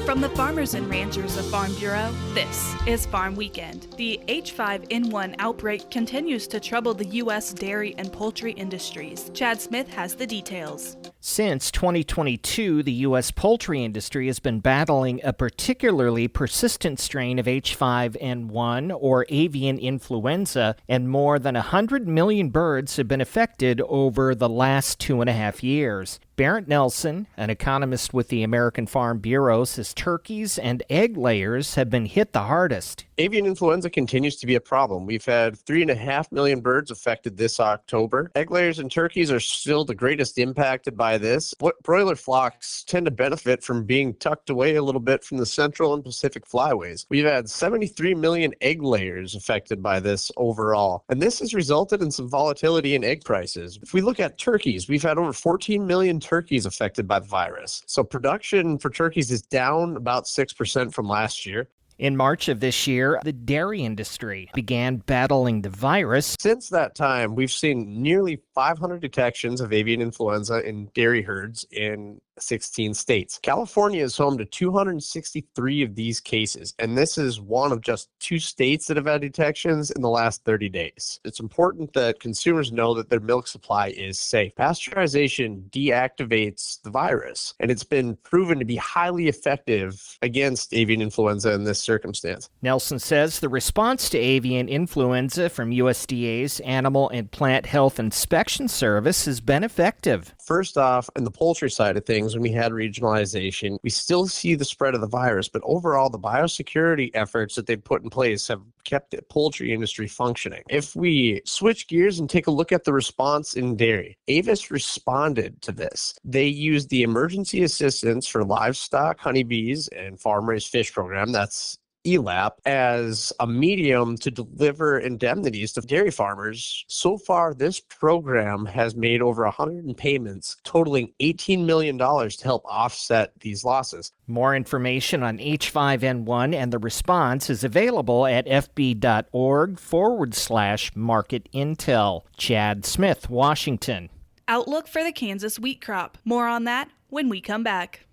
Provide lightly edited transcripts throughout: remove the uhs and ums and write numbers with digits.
From the farmers and ranchers of Farm Bureau, this is Farm Weekend. The H5N1 outbreak continues to trouble the U.S. dairy and poultry industries. Chad Smith has the details. Since 2022, the U.S. poultry industry has been battling a particularly persistent strain of H5N1, or avian influenza, and more than 100 million birds have been affected over the last 2.5 years. Barrett Nelson, an economist with the American Farm Bureau, says turkeys and egg layers have been hit the hardest. Avian influenza continues to be a problem. We've had 3.5 million birds affected this October. Egg layers and turkeys are still the greatest impacted by this. Broiler flocks tend to benefit from being tucked away a little bit from the central and Pacific flyways. We've had 73 million egg layers affected by this overall, and this has resulted in some volatility in egg prices. If we look at turkeys, we've had over 14 million turkeys affected by the virus. So production for turkeys is down about 6% from last year. In March of this year, the dairy industry began battling the virus. Since that time, we've seen nearly 500 detections of avian influenza in dairy herds in 16 states. California is home to 263 of these cases, and this is one of just 2 states that have had detections in the last 30 days. It's important that consumers know that their milk supply is safe. Pasteurization deactivates the virus, and it's been proven to be highly effective against avian influenza in this circumstance. Nelson says the response to avian influenza from USDA's Animal and Plant Health Inspection Service has been effective. First off, in the poultry side of things, when we had regionalization, we still see the spread of the virus, but overall the biosecurity efforts that they've put in place have kept the poultry industry functioning. If we switch gears and take a look at the response in dairy, Avis responded to this. They used the emergency assistance for livestock, honeybees, and farm-raised fish program, that's ELAP, as a medium to deliver indemnities to dairy farmers. So far, this program has made over 100 payments totaling $18 million to help offset these losses. More information on H5N1 and the response is available at fb.org/market intel. Chad Smith, Washington. Outlook for the Kansas wheat crop. More on that when we come back.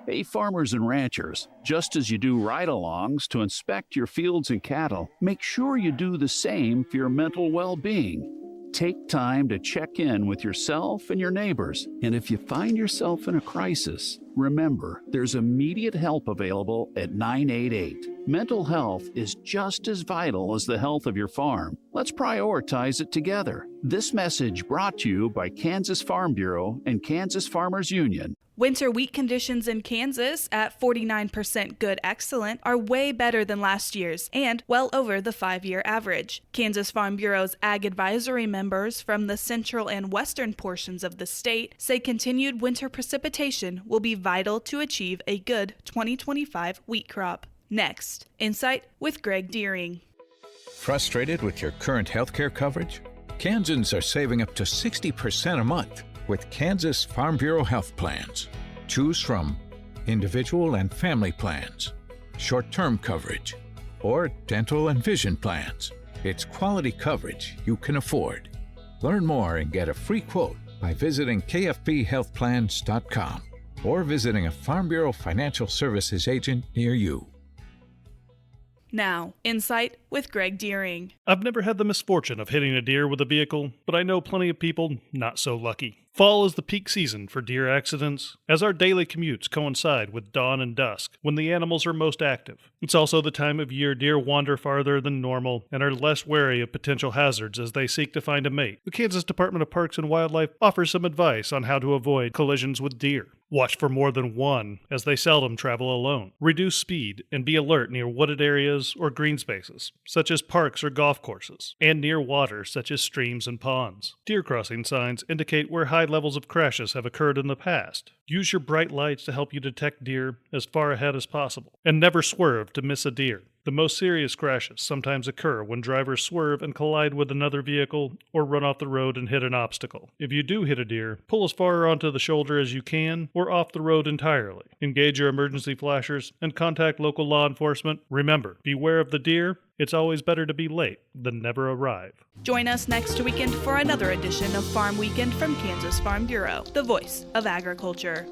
Hey, farmers and ranchers, just as you do ride-alongs to inspect your fields and cattle, make sure you do the same for your mental well-being. Take time to check in with yourself and your neighbors. And if you find yourself in a crisis, remember, there's immediate help available at 988. Mental health is just as vital as the health of your farm. Let's prioritize it together. This message brought to you by Kansas Farm Bureau and Kansas Farmers Union. Winter wheat conditions in Kansas at 49% good excellent are way better than last year's and well over the 5-year average. Kansas Farm Bureau's Ag Advisory members from the central and western portions of the state say continued winter precipitation will be vital to achieve a good 2025 wheat crop. Next, Insight with Greg Deering. Frustrated with your current healthcare coverage? Kansans are saving up to 60% a month with Kansas Farm Bureau health plans. Choose from individual and family plans, short-term coverage, or dental and vision plans. It's quality coverage you can afford. Learn more and get a free quote by visiting kfbhealthplans.com or visiting a Farm Bureau Financial Services agent near you. Now, Insight with Greg Deering. I've never had the misfortune of hitting a deer with a vehicle, but I know plenty of people not so lucky. Fall is the peak season for deer accidents, as our daily commutes coincide with dawn and dusk, when the animals are most active. It's also the time of year deer wander farther than normal and are less wary of potential hazards as they seek to find a mate. The Kansas Department of Parks and Wildlife offers some advice on how to avoid collisions with deer. Watch for more than one, as they seldom travel alone. Reduce speed and be alert near wooded areas or green spaces, such as parks or golf courses, and near water, such as streams and ponds. Deer crossing signs indicate where high levels of crashes have occurred in the past. Use your bright lights to help you detect deer as far ahead as possible, and never swerve to miss a deer. The most serious crashes sometimes occur when drivers swerve and collide with another vehicle or run off the road and hit an obstacle. If you do hit a deer, pull as far onto the shoulder as you can or off the road entirely. Engage your emergency flashers and contact local law enforcement. Remember, beware of the deer. It's always better to be late than never arrive. Join us next weekend for another edition of Farm Weekend from Kansas Farm Bureau, the voice of agriculture.